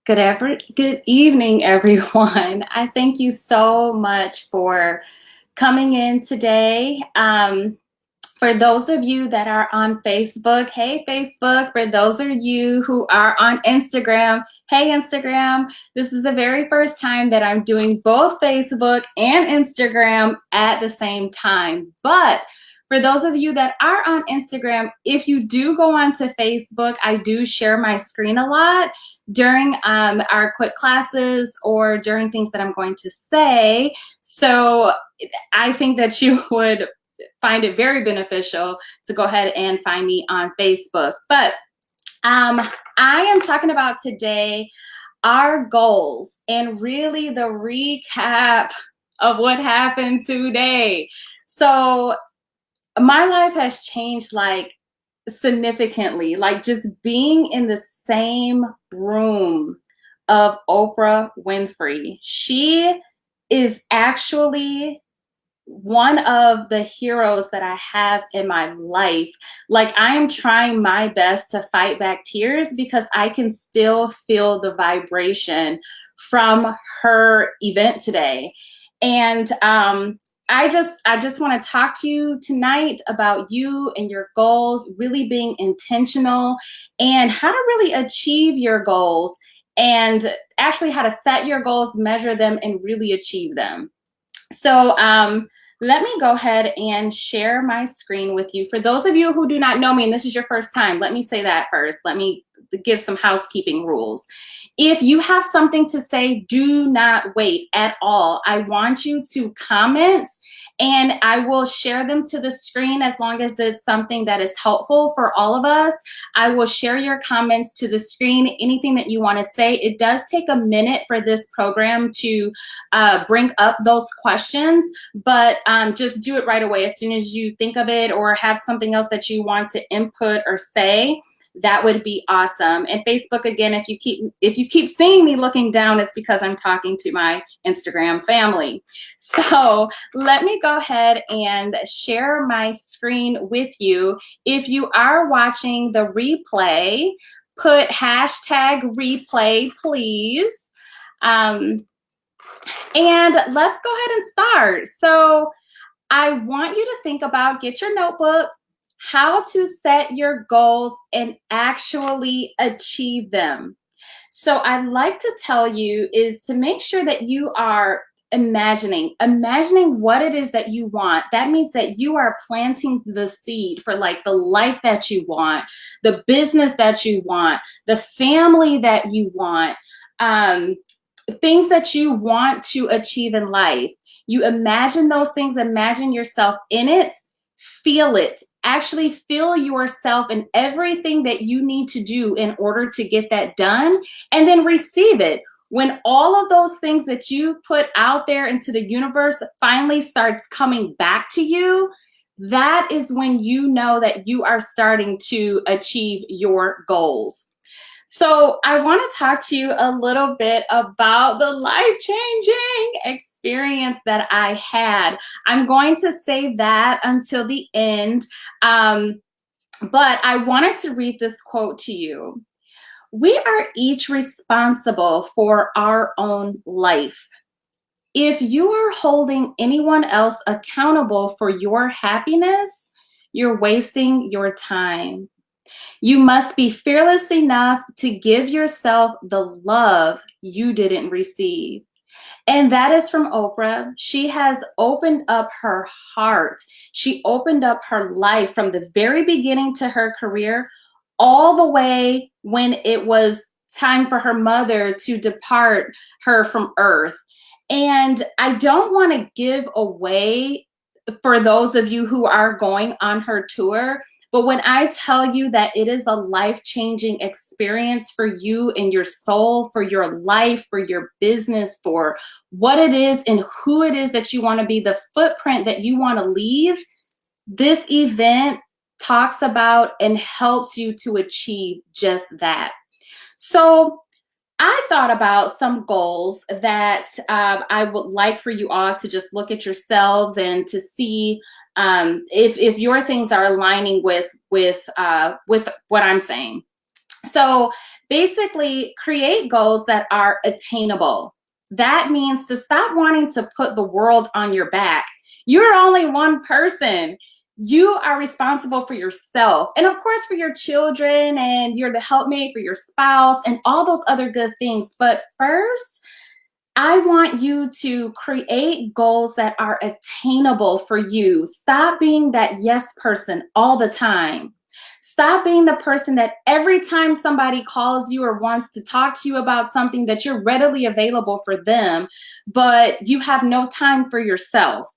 Good evening, everyone. I thank you so much for coming in today. For those of you that are on Facebook, hey Facebook. For those of you who are on Instagram, hey Instagram. This is the very first time that I'm doing both Facebook and Instagram at the same time. But for those of you that are on Instagram, if you do go onto Facebook, I do share my screen a lot during our quick classes or during things that I'm going to say. So I think that you would find it very beneficial to go ahead and find me on Facebook. But I am talking about today our goals and really the recap of what happened today. So my life has changed like significantly, like just being in the same room of Oprah Winfrey. She is actually one of the heroes that I have in my life. Like, I am trying my best to fight back tears because I can still feel the vibration from her event today. And I just want to talk to you tonight about you and your goals, really being intentional and how to really achieve your goals, and actually how to set your goals, measure them, and really achieve them. So let me go ahead and share my screen with you. For those of you who do not know me and this is your first time, let me say that first. Let me give some housekeeping rules. If you have something to say, do not wait at all. I want you to comment and I will share them to the screen as long as it's something that is helpful for all of us. I will share your comments to the screen, anything that you want to say. It does take a minute for this program to bring up those questions, but just do it right away. As soon as you think of it or have something else that you want to input or say, that would be awesome. And Facebook, again, if you keep seeing me looking down, it's because I'm talking to my Instagram family. So let me go ahead and share my screen with you. If you are watching the replay, put hashtag replay, please. And let's go ahead and start. So I want you to think about, get your notebook, how to set your goals and actually achieve them. So I'd like to tell you is to make sure that you are imagining what it is that you want. That means that you are planting the seed for like the life that you want, the business that you want, the family that you want, things that you want to achieve in life. You imagine those things, imagine yourself in it, feel it, actually feel yourself in everything that you need to do in order to get that done, and then receive it. When all of those things that you put out there into the universe finally starts coming back to you, that is when you know that you are starting to achieve your goals. So I want to talk to you a little bit about the life-changing experience that I had. I'm going to save that until the end, but I wanted to read this quote to you. We are each responsible for our own life. If you are holding anyone else accountable for your happiness, you're wasting your time. You must be fearless enough to give yourself the love you didn't receive. And that is from Oprah. She has opened up her heart. She opened up her life from the very beginning to her career, all the way when it was time for her mother to depart her from earth. And I don't want to give away for those of you who are going on her tour, but when I tell you that it is a life-changing experience for you and your soul, for your life, for your business, for what it is and who it is that you want to be, the footprint that you want to leave, this event talks about and helps you to achieve just that. So I thought about some goals that I would like for you all to just look at yourselves and to see if your things are aligning with what I'm saying. So basically, create goals that are attainable. That means to stop wanting to put the world on your back. You're only one person. You are responsible for yourself, and of course for your children, and you're the helpmate for your spouse and all those other good things. But first, I want you to create goals that are attainable for you. Stop being that yes person all the time. Stop being the person that every time somebody calls you or wants to talk to you about something, that you're readily available for them, but you have no time for yourself.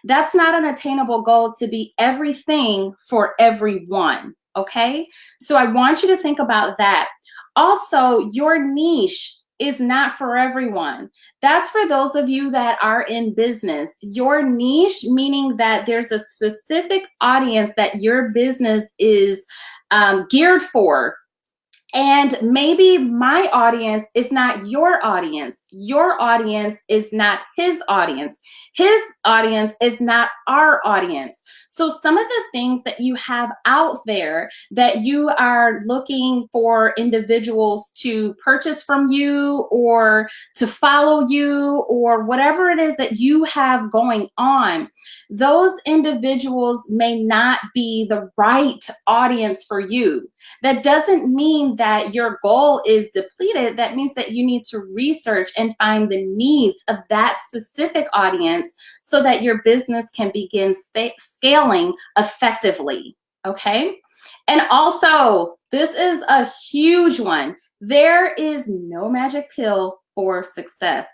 That's not an attainable goal, to be everything for everyone. Okay? So I want you to think about that. Also, your niche is not for everyone. That's for those of you that are in business. Your niche, meaning that there's a specific audience that your business is geared for. And maybe my audience is not your audience. Your audience is not his audience. His audience is not our audience. So some of the things that you have out there that you are looking for individuals to purchase from you or to follow you or whatever it is that you have going on, those individuals may not be the right audience for you. That doesn't mean that your goal is depleted. That means that you need to research and find the needs of that specific audience so that your business can begin scaling effectively. Okay? And also, this is a huge one. There is no magic pill for success.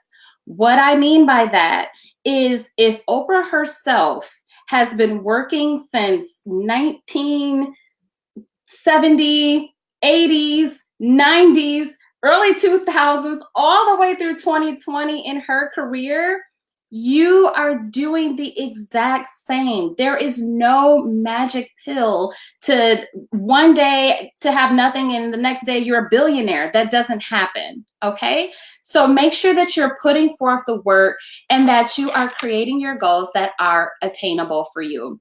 What I mean by that is, if Oprah herself has been working since 1970, 80s, 90s, early 2000s, all the way through 2020 in her career, you are doing the exact same. There is no magic pill to one day to have nothing and the next day you're a billionaire. That doesn't happen. Okay? So make sure that you're putting forth the work and that you are creating your goals that are attainable for you.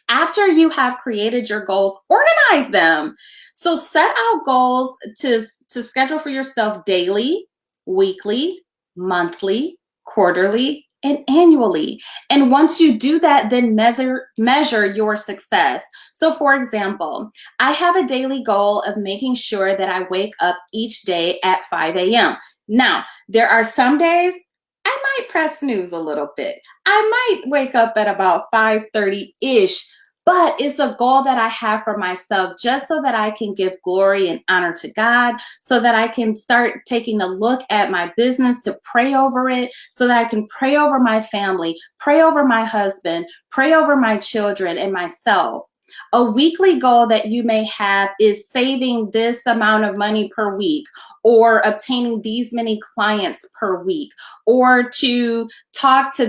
After you have created your goals, organize them. So set out goals to schedule for yourself daily, weekly, monthly, quarterly, and annually. And once you do that, then measure your success. So for example, I have a daily goal of making sure that I wake up each day at 5 a.m. Now, there are some days I might press snooze a little bit. I might wake up at about 5:30-ish, but it's a goal that I have for myself just so that I can give glory and honor to God, so that I can start taking a look at my business to pray over it, so that I can pray over my family, pray over my husband, pray over my children and myself. A weekly goal that you may have is saving this amount of money per week, or obtaining these many clients per week, or to talk to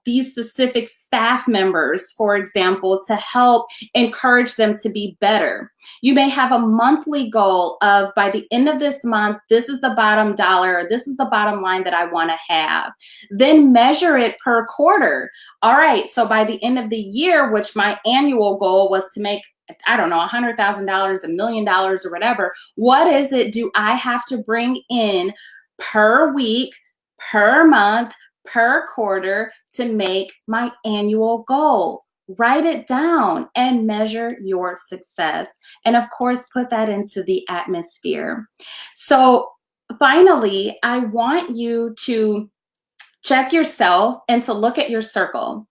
these specific staff members, for example, to help encourage them to be better. You may have a monthly goal of, by the end of this month, this is the bottom dollar, this is the bottom line that I want to have. Then measure it per quarter. All right, so by the end of the year, which my annual goal was to make, I don't know, $100,000, $1 million, or whatever, what is it do I have to bring in per week, per month, per quarter to make my annual goal? Write it down and measure your success. And of course, put that into the atmosphere. So finally, I want you to check yourself and to look at your circle.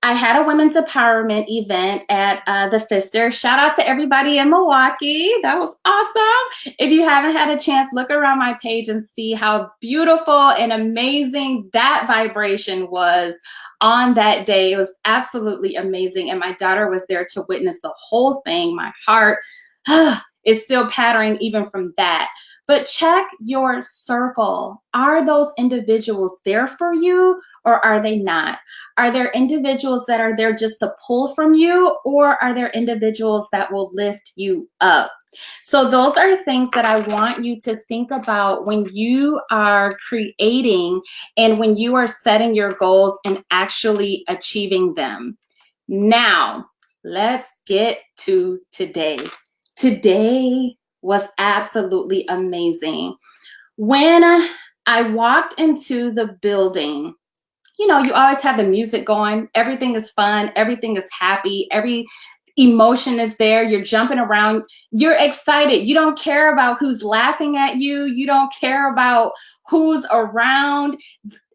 I had a women's empowerment event at the Pfister. Shout out to everybody in Milwaukee. That was awesome. If you haven't had a chance, look around my page and see how beautiful and amazing that vibration was on that day. It was absolutely amazing. And my daughter was there to witness the whole thing. My heart is still pattering even from that. But check your circle. Are those individuals there for you, or are they not? Are there individuals that are there just to pull from you, or are there individuals that will lift you up? So those are things that I want you to think about when you are creating and when you are setting your goals and actually achieving them. Now, let's get to today. Today was absolutely amazing. When I walked into the building, you know, you always have the music going. Everything is fun. Everything is happy. Every emotion is there. You're jumping around. You're excited. You don't care about who's laughing at you. You don't care about who's around.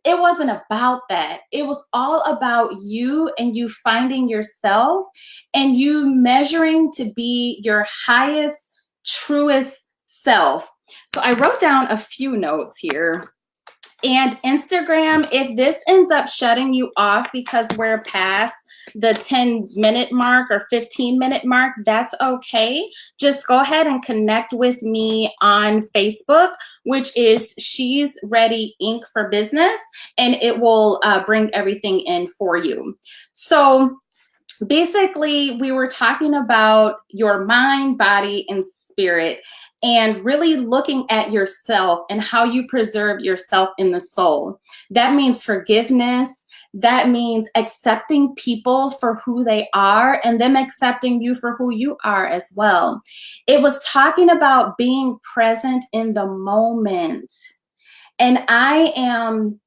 It wasn't about that. It was all about you and you finding yourself and you measuring to be your highest, truest self. So I wrote down a few notes here. And Instagram, if this ends up shutting you off because we're past the 10-minute mark or 15-minute mark, that's okay. Just go ahead and connect with me on Facebook, which is She's Ready Inc. for Business, and it will bring everything in for you. So basically, we were talking about your mind, body, and spirit, and really looking at yourself and how you preserve yourself in the soul. That means forgiveness. That means accepting people for who they are and them accepting you for who you are as well. It was talking about being present in the moment. And I am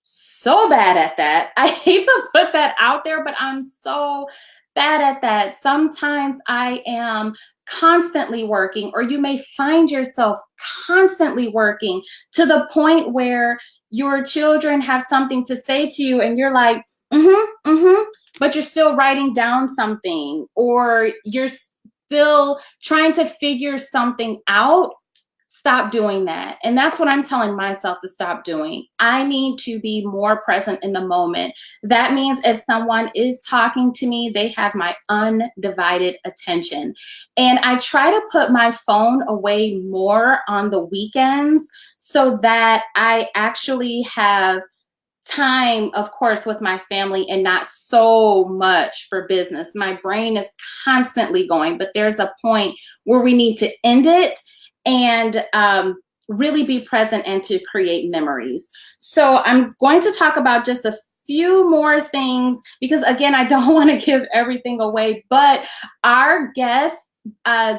so bad at that. I hate to put that out there, but I'm so bad at that. Sometimes I am constantly working, or you may find yourself constantly working to the point where your children have something to say to you and you're like, but you're still writing down something, or you're still trying to figure something out. Stop doing that. And that's what I'm telling myself to stop doing. I need to be more present in the moment. That means if someone is talking to me, they have my undivided attention. And I try to put my phone away more on the weekends so that I actually have time, of course, with my family and not so much for business. My brain is constantly going, but there's a point where we need to end it and really be present and to create memories. So I'm going to talk about just a few more things because, again, I don't want to give everything away, but our guest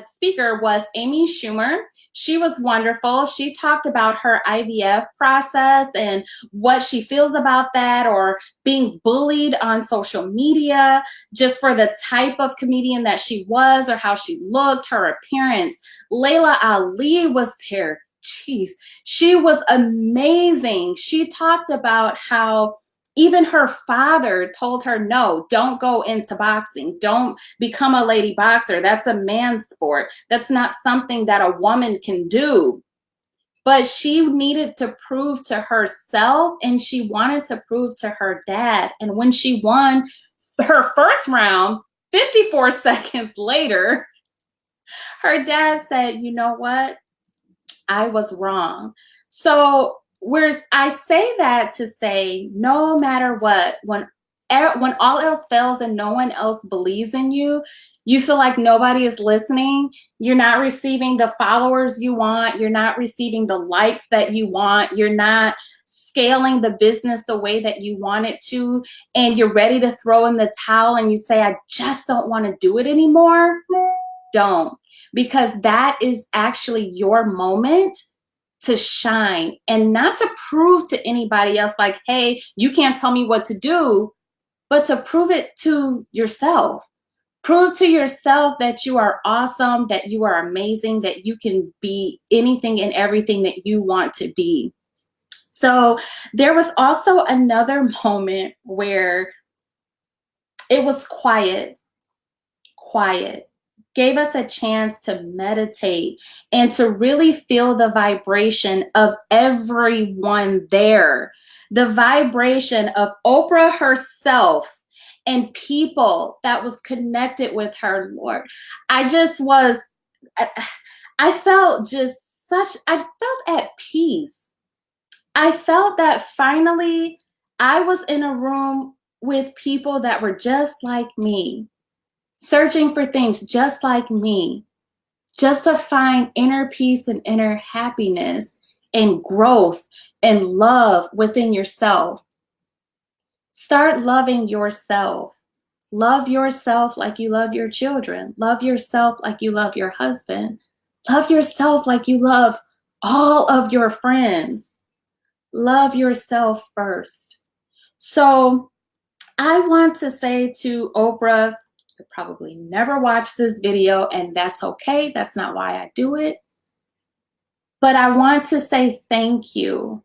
speaker was Amy Schumer. She was wonderful. She talked about her IVF process and what she feels about that, or being bullied on social media just for the type of comedian that she was or how she looked, her appearance. Layla Ali was there. Jeez, she was amazing. She talked about how even her father told her, no, don't go into boxing. Don't become a lady boxer. That's a man's sport. That's not something that a woman can do. But she needed to prove to herself, and she wanted to prove to her dad. And when she won her first round, 54 seconds later, her dad said, you know what? I was wrong. So whereas I say that to say, no matter what, when all else fails and no one else believes in you, you feel like nobody is listening, you're not receiving the followers you want, you're not receiving the likes that you want, you're not scaling the business the way that you want it to, and you're ready to throw in the towel and you say, I just don't want to do it anymore. Don't, because that is actually your moment to shine, and not to prove to anybody else like, hey, you can't tell me what to do, but to prove it to yourself. Prove to yourself that you are awesome, that you are amazing, that you can be anything and everything that you want to be. So there was also another moment where it was quiet, gave us a chance to meditate and to really feel the vibration of everyone there. The vibration of Oprah herself and people that was connected with her, Lord. I felt I felt at peace. I felt that finally I was in a room with people that were just like me, searching for things just like me, just to find inner peace and inner happiness and growth and love within yourself. Start loving yourself. Love yourself like you love your children. Love yourself like you love your husband. Love yourself like you love all of your friends. Love yourself first. So I want to say to Oprah, you probably never watched this video, and that's okay. That's not why I do it. But I want to say thank you.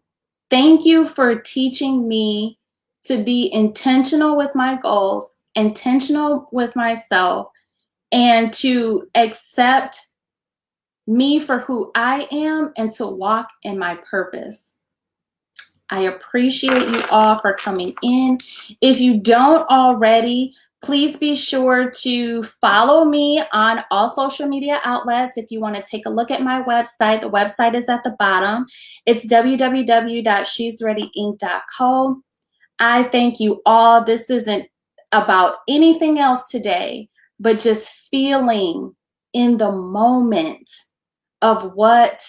Thank you for teaching me to be intentional with my goals, intentional with myself, and to accept me for who I am and to walk in my purpose. I appreciate you all for coming in. If you don't already, please be sure to follow me on all social media outlets. If you want to take a look at my website, the website is at the bottom. It's www.shesreadyinc.co. I thank you all. This isn't about anything else today, but just feeling in the moment of what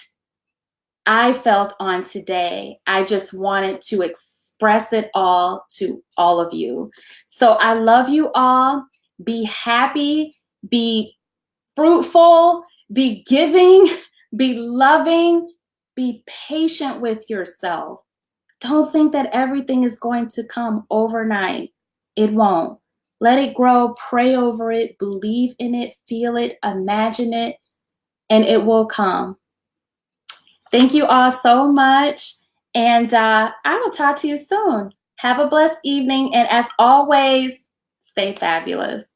I felt on today. I just wanted to express it all to all of you. So I love you all. Be happy, be fruitful, be giving, be loving, be patient with yourself. Don't think that everything is going to come overnight. It won't. Let it grow, pray over it, believe in it, feel it, imagine it, and it will come. Thank you all so much, and I will talk to you soon. Have a blessed evening, and as always, stay fabulous.